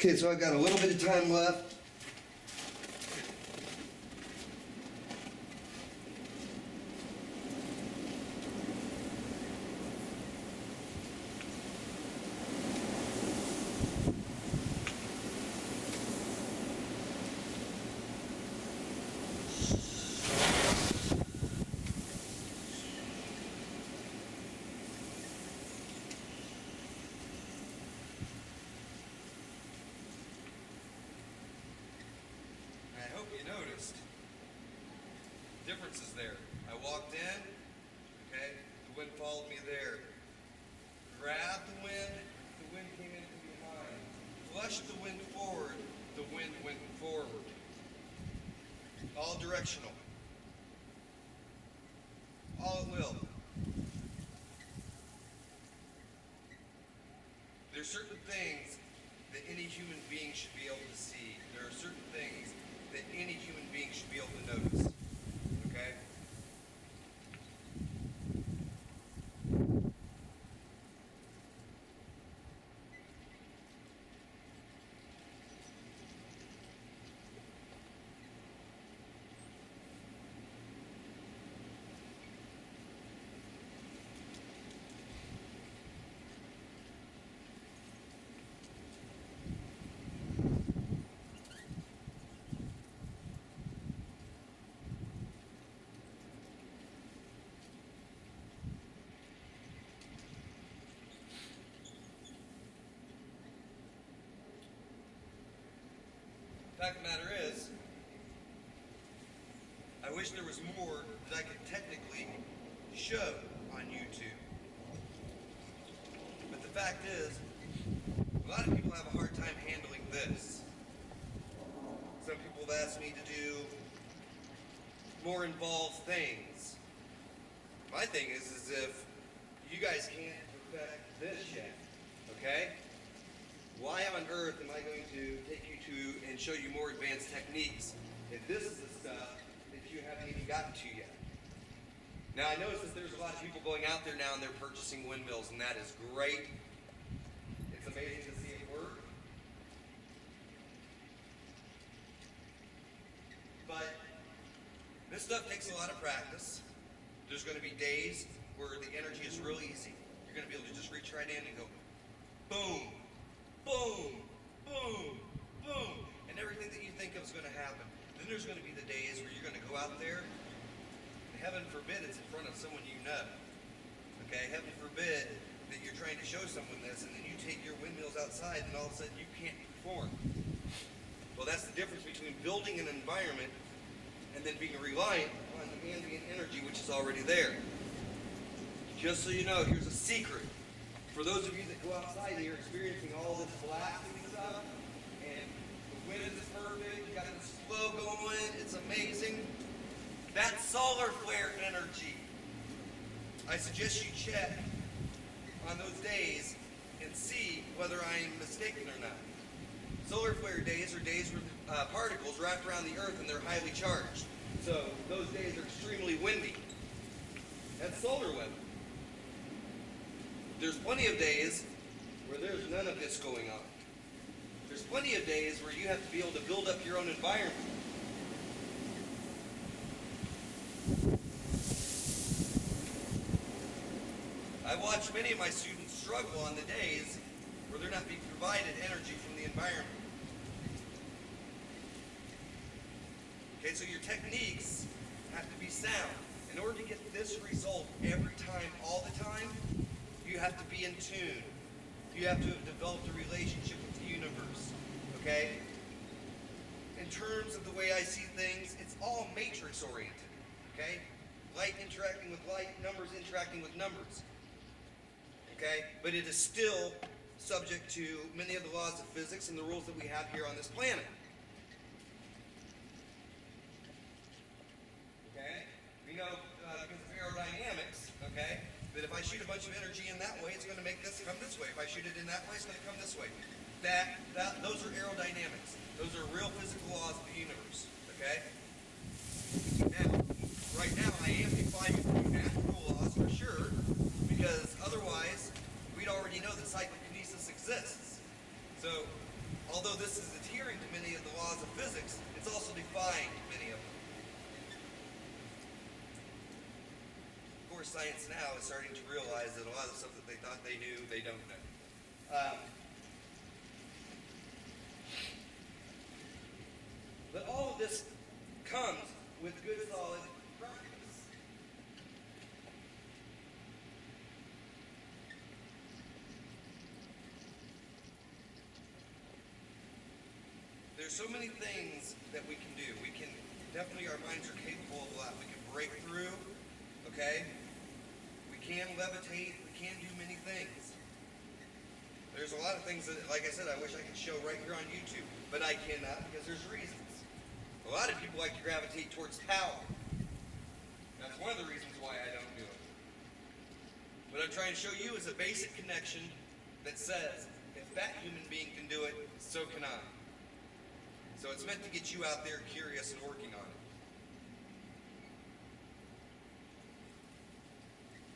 Okay, so I've got a little bit of time left. I hope you noticed differences there. I walked in, okay, the wind followed me there. Grabbed the wind came in from behind. Flushed the wind forward, the wind went forward. All directional. All at will. There's certain things that any human being should be able to see. There are certain things that any human being should be able to notice. Okay? The fact of the matter is, I wish there was more that I could technically show on YouTube. But the fact is, a lot of people have a hard time handling this. Some people have asked me to do more involved things. My thing is if you guys can't perfect this yet, okay? Why on earth am I going to take you to and show you more advanced techniques if this is the stuff that you haven't even gotten to yet? Now I notice that there's a lot of people going out there now and they're purchasing windmills, and that is great. It's amazing to see it work. But this stuff takes a lot of practice. There's going to be days where the energy is real easy. You're going to be able to just reach right in and go boom, boom, boom, boom, and everything that you think of is going to happen. Then there's going to be the days where you're going to go out there, and heaven forbid it's in front of someone you know. Okay, heaven forbid that you're trying to show someone this, and then you take your windmills outside, and all of a sudden you can't perform. Well, that's the difference between building an environment and then being reliant on the ambient energy which is already there. Just so you know, here's a secret. For those of you that go outside and you're experiencing all this blasting stuff, and the wind is perfect, you got this flow going, it's amazing. That's solar flare energy. I suggest you check on those days and see whether I'm mistaken or not. Solar flare days are days where particles wrap around the Earth and they're highly charged. So those days are extremely windy. That's solar weather. There's plenty of days where there's none of this going on. There's plenty of days where you have to be able to build up your own environment. I watched many of my students struggle on the days where they're not being provided energy from the environment. Okay, so your techniques have to be sound. In order to get this result every time, all the time, you have to be in tune. You have to have developed a relationship with the universe, okay? In terms of the way I see things, it's all matrix oriented, okay? Light interacting with light, numbers interacting with numbers, okay? But it is still subject to many of the laws of physics and the rules that we have here on this planet. Okay? We know because of aerodynamics, okay, that if I shoot a bunch of energy in that way, it's going to make this come this way. If I shoot it in that way, it's going to come this way. Those are aerodynamics. Those are real physical laws of the universe, okay? Now, right now, I am defying natural laws for sure, because otherwise, we'd already know that psychokinesis exists. So, although this is adhering to many of the laws of physics, it's also defying many of them. Of course, science now is starting to realize that a lot of the stuff that they thought they knew, they don't know. But all of this comes with good, solid practice. There's so many things that we can do. We can, definitely our minds are capable of a lot. We can break through, okay? We can levitate, we can do many things. There's a lot of things that, like I said, I wish I could show right here on YouTube, but I cannot because there's reasons. A lot of people like to gravitate towards power. That's one of the reasons why I don't do it. What I'm trying to show you is a basic connection that says, if that human being can do it, so can I. So it's meant to get you out there curious and working on it.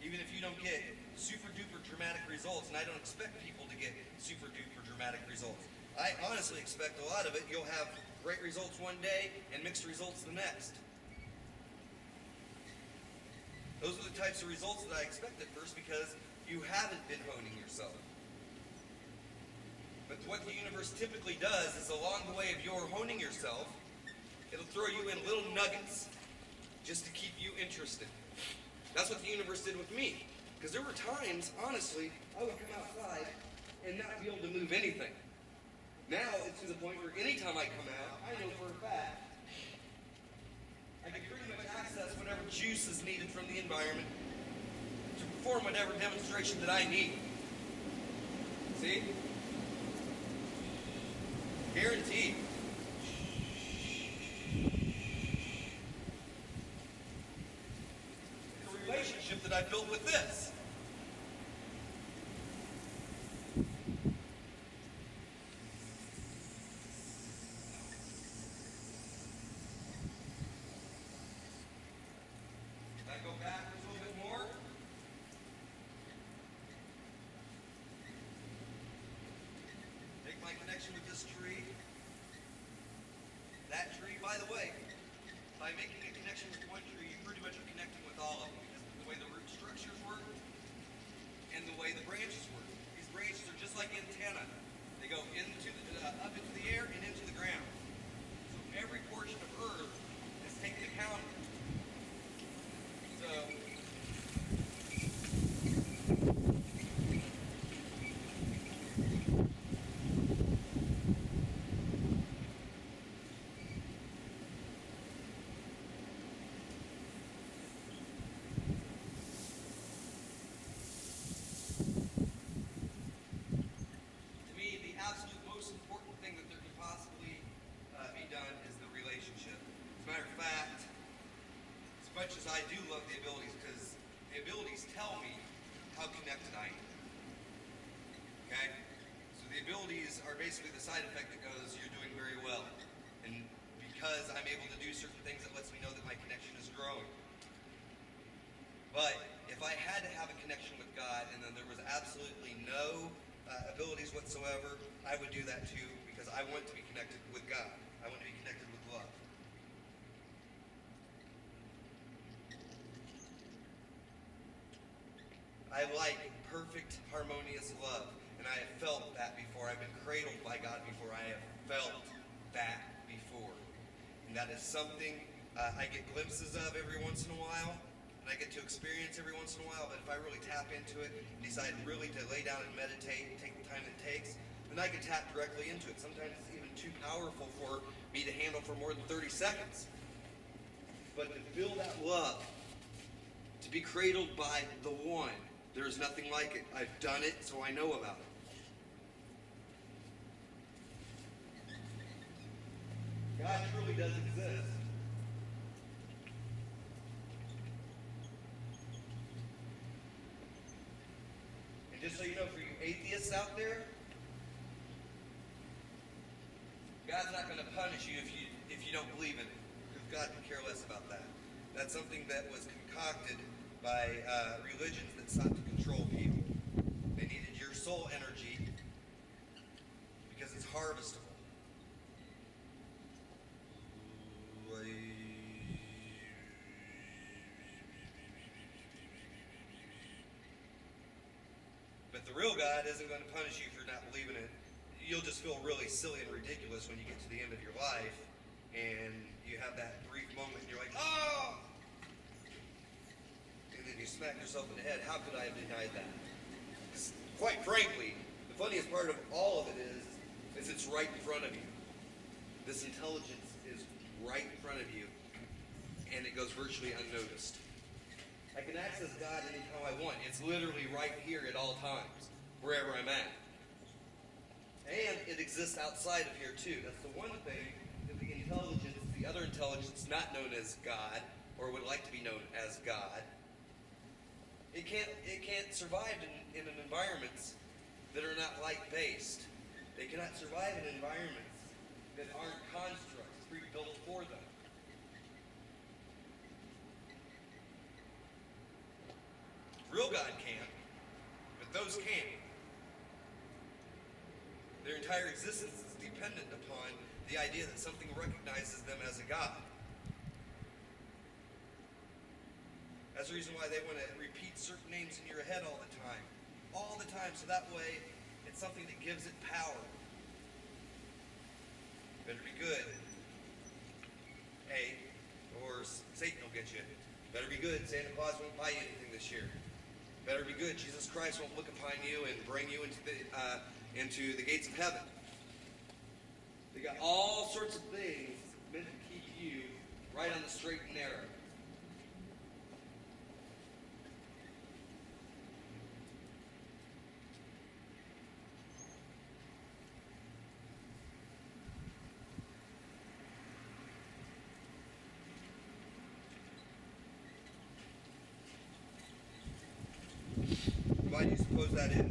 Even if you don't get super duper dramatic results, and I don't expect people to get super duper dramatic results. I honestly expect a lot of it, you'll have great results one day and mixed results the next. Those are the types of results that I expect at first because you haven't been honing yourself. But what the universe typically does is along the way of your honing yourself, it'll throw you in little nuggets just to keep you interested. That's what the universe did with me. Because there were times, honestly, I would come outside and not be able to move anything. Now it's to the point where anytime I come out, I know for a fact I can pretty much access whatever juice is needed from the environment to perform whatever demonstration that I need. See? Guaranteed. It's a relationship that I built with this. I go backwards a little bit more. Take my connection with this tree. That tree, by the way, by making a connection with one tree, you pretty much are connecting with all of them because of the way the root structures work and the way the branches work. These branches are just like antennae. They go into up into the air and into the ground. So every portion of Earth is taken account of. So absolute most important thing that there can possibly be done is the relationship. As a matter of fact, as much as I do love the abilities, because the abilities tell me how connected I am. Okay? So the abilities are basically the side effect that goes, you're doing very well. And because I'm able to do certain things, it lets me know that my connection is growing. But if I had to have a connection with God and then there was absolutely no abilities whatsoever, I would do that too because I want to be connected with God. I want to be connected with love. I like perfect, harmonious love, and I have felt that before. I've been cradled by God before. I have felt that before. And that is something I get glimpses of every once in a while. And I get to experience every once in a while, but if I really tap into it and decide really to lay down and meditate and take the time it takes, then I can tap directly into it. Sometimes it's even too powerful for me to handle for more than 30 seconds. But to feel that love, to be cradled by the one, there is nothing like it. I've done it, so I know about it. God truly does exist. And just so you know, for you atheists out there, God's not going to punish you if you don't believe in it, because God can care less about that. That's something that was concocted by religions that sought to control people. They needed your soul energy because it's harvestable. the real God isn't going to punish you for not believing it. You'll just feel really silly and ridiculous when you get to the end of your life and you have that brief moment and you're like, oh! And then you smack yourself in the head. How could I have denied that? Quite frankly, the funniest part of all of it is it's right in front of you. This intelligence is right in front of you, and it goes virtually unnoticed. I can access God anytime I want. It's literally right here at all times, wherever I'm at. And it exists outside of here too. That's the one thing that the intelligence, the other intelligence not known as God, or would like to be known as God, it can't survive in environments that are not light-based. They cannot survive in environments that aren't constructs pre-built for them. Real God can, but those can't. Their entire existence is dependent upon the idea that something recognizes them as a God. That's the reason why they want to repeat certain names in your head all the time, so that way it's something that gives it power. Better be good, or Satan will get you. Better be good, Santa Claus won't buy you anything this year. Better be good, Jesus Christ won't look upon you and bring you into the gates of heaven. They got all sorts of things meant to keep you right on the straight and narrow. Why do you suppose that is?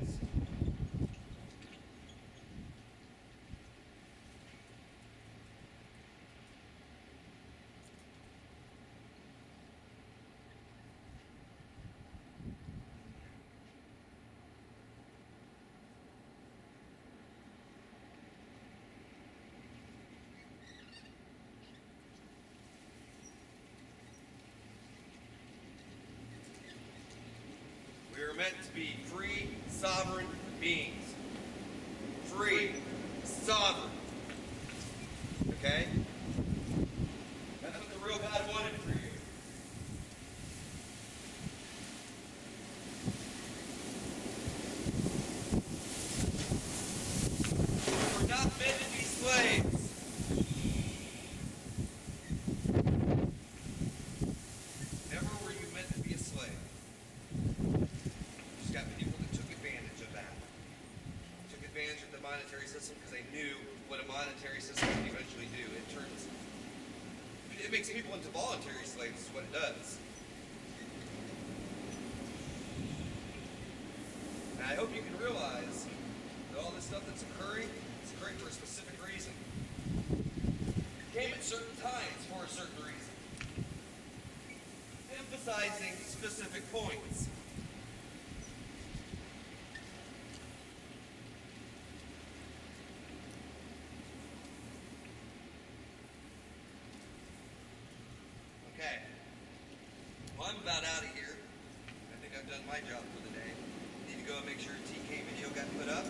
We are meant to be free, sovereign beings. Free, sovereign. Okay? That's what the real God wanted for you. We're not meant to be slaves. Never were you meant to be a slave. Just got people that took advantage of that. Took advantage of the monetary system because they knew what a monetary system would eventually do. It makes people into voluntary slaves is what it does. And I hope you can realize that all this stuff that's occurring is occurring for a specific reason. It came at certain times for a certain reason. Emphasizing specific points. Okay. Well, I'm about out of here. I think I've done my job for the day. Need to go and make sure a TK video got put up.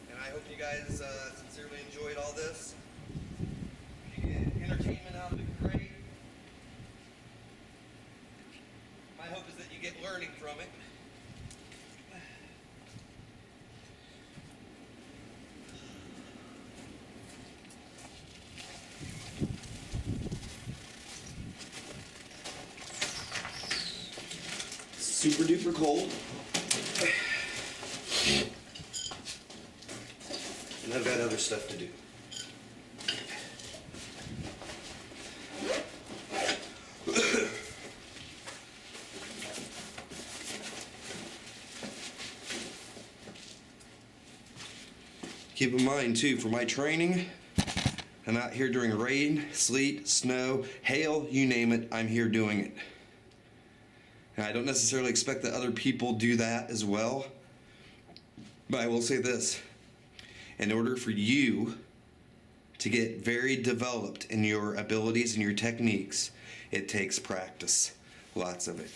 And I hope you guys sincerely enjoyed all this. If you get entertainment out of it, great. My hope is that you get learning from it. Super duper cold. And I've got other stuff to do. Keep in mind too, for my training, I'm out here during rain, sleet, snow, hail, you name it, I'm here doing it. And I don't necessarily expect that other people do that as well. But I will say this. In order for you to to get very developed in your abilities and your techniques, it takes practice. Lots of it.